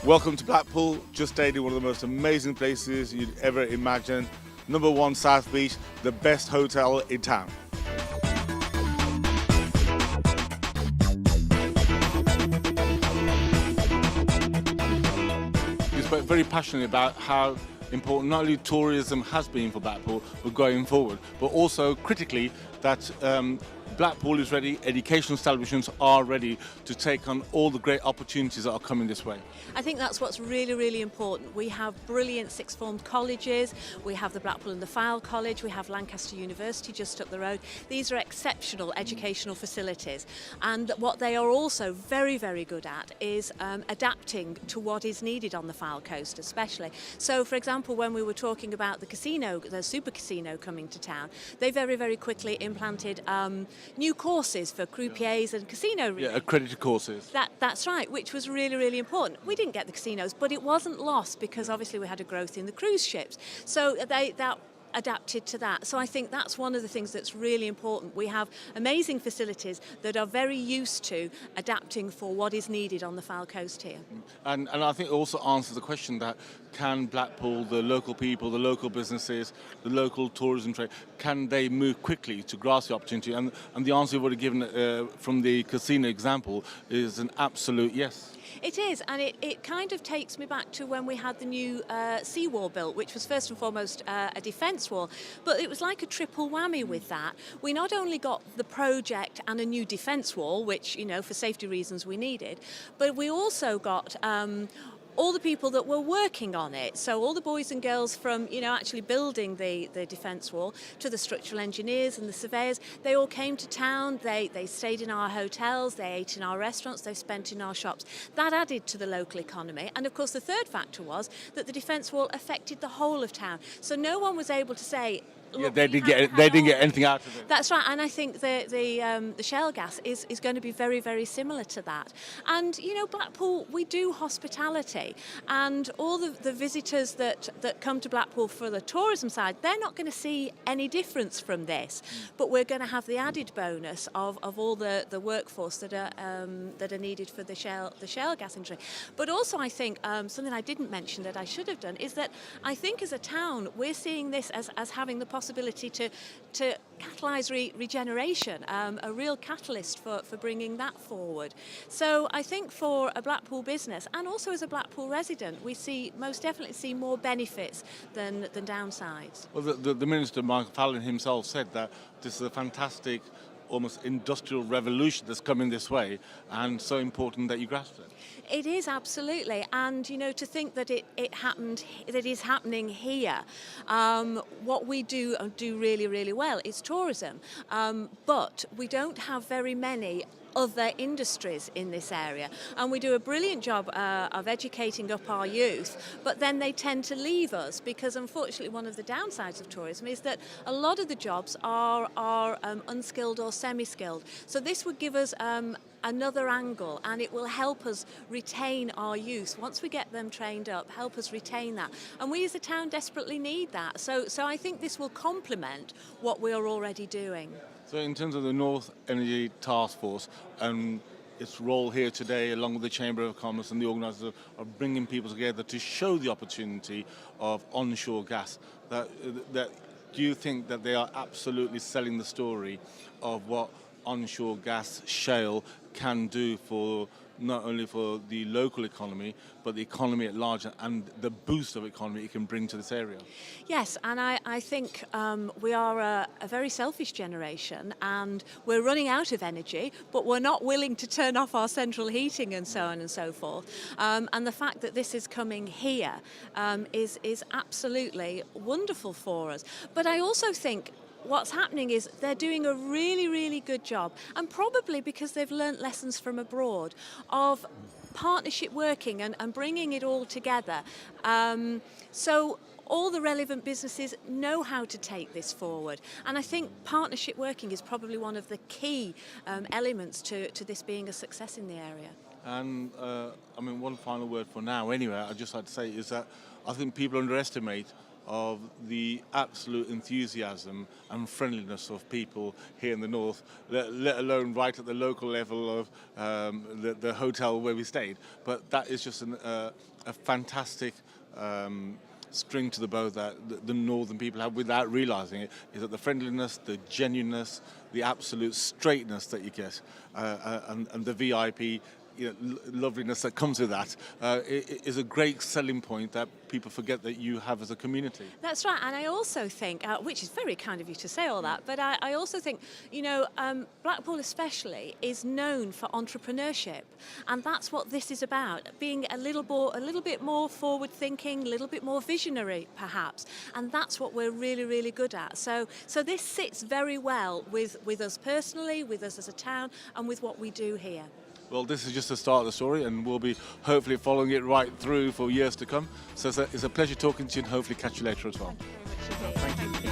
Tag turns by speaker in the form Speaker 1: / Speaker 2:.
Speaker 1: Welcome to Blackpool, just stayed in one of the most amazing places you'd ever imagine. #1 South Beach, the best hotel in town. He spoke very passionately about how important not only tourism has been for Blackpool, but going forward, but also critically that Blackpool is ready, educational establishments are ready to take on all the great opportunities that are coming this way.
Speaker 2: I think that's what's really, really important. We have brilliant sixth form colleges, we have the Blackpool and the Fylde College, we have Lancaster University just up the road. These are exceptional educational facilities, and what they are also very, very good at is adapting to what is needed on the Fylde coast especially. So for example, when we were talking about the casino, the super casino coming to town, they very, very quickly implanted new courses for croupiers and casino.
Speaker 1: Yeah, accredited courses.
Speaker 2: That's right, which was really, really important. We didn't get the casinos, but it wasn't lost because obviously we had a growth in the cruise ships. So that adapted to that. So I think that's one of the things that's really important. We have amazing facilities that are very used to adapting for what is needed on the Fylde coast here.
Speaker 1: And I think it also answers the question that can Blackpool, the local people, the local businesses, the local tourism trade, can they move quickly to grasp the opportunity? And the answer you've already given from the casino example is an absolute yes.
Speaker 2: It is, and it kind of takes me back to when we had the new seawall built, which was first and foremost a defence wall, but it was like a triple whammy with that. We not only got the project and a new defence wall, which, you know, for safety reasons we needed, but we also got all the people that were working on it. So all the boys and girls from, you know, actually building the defence wall to the structural engineers and the surveyors, they all came to town, they stayed in our hotels, they ate in our restaurants, they spent in our shops. That added to the local economy. And of course the third factor was that the defence wall affected the whole of town. So no one was able to say,
Speaker 1: yeah, they didn't get anything out of it.
Speaker 2: That's right, and I think the shale gas is going to be very, very similar to that. And you know, Blackpool, we do hospitality, and all the visitors that come to Blackpool for the tourism side, they're not going to see any difference from this. But we're going to have the added bonus of all the workforce that are needed for the shale gas industry. But also, I think something I didn't mention that I should have done is that I think as a town we're seeing this as having the possibility to catalyse regeneration, a real catalyst for bringing that forward. So I think for a Blackpool business and also as a Blackpool resident, we most definitely see more benefits than downsides.
Speaker 1: Well, the Minister, Michael Fallon himself, said that this is a fantastic almost industrial revolution that's coming this way, and so important that you grasp it.
Speaker 2: It is, absolutely, and you know, to think that it is happening here. What we do really, really well is tourism, but we don't have very many other industries in this area, and we do a brilliant job of educating up our youth, but then they tend to leave us because unfortunately one of the downsides of tourism is that a lot of the jobs are unskilled or semi-skilled. So this would give us another angle, and it will help us retain our youth. Once we get them trained up, help us retain that. And we as a town desperately need that. So I think this will complement what we are already doing.
Speaker 1: So in terms of the North Energy Task Force and its role here today, along with the Chamber of Commerce and the organisers of bringing people together to show the opportunity of onshore gas, that do you think that they are absolutely selling the story of what onshore gas shale can do for not only for the local economy, but the economy at large and the boost of economy it can bring to this area?
Speaker 2: Yes, and I think we are a very selfish generation, and we're running out of energy, but we're not willing to turn off our central heating and so on and so forth. And the fact that this is coming here is absolutely wonderful for us. But I also think what's happening is they're doing a really, really good job, and probably because they've learnt lessons from abroad of partnership working and bringing it all together. So all the relevant businesses know how to take this forward, and I think partnership working is probably one of the key elements to this being a success in the area.
Speaker 1: And I mean, one final word for now anyway, I'd just like to say is that I think people underestimate of the absolute enthusiasm and friendliness of people here in the north, let alone right at the local level of the hotel where we stayed. But that is just a fantastic string to the bow that the northern people have without realising it, is that the friendliness, the genuineness, the absolute straightness that you get, and the VIP loveliness that comes with that is a great selling point that people forget that you have as a community.
Speaker 2: That's right, and I also think, which is very kind of you to say all that, but I also think, Blackpool especially is known for entrepreneurship, and that's what this is about, being a little bit more forward-thinking, a little bit more visionary, perhaps, and that's what we're really, really good at. So this sits very well with us personally, with us as a town, and with what we do here.
Speaker 1: Well, this is just the start of the story, and we'll be hopefully following it right through for years to come. So it's a pleasure talking to you, and hopefully catch you later as well.
Speaker 2: Thank you very much indeed. Thank you.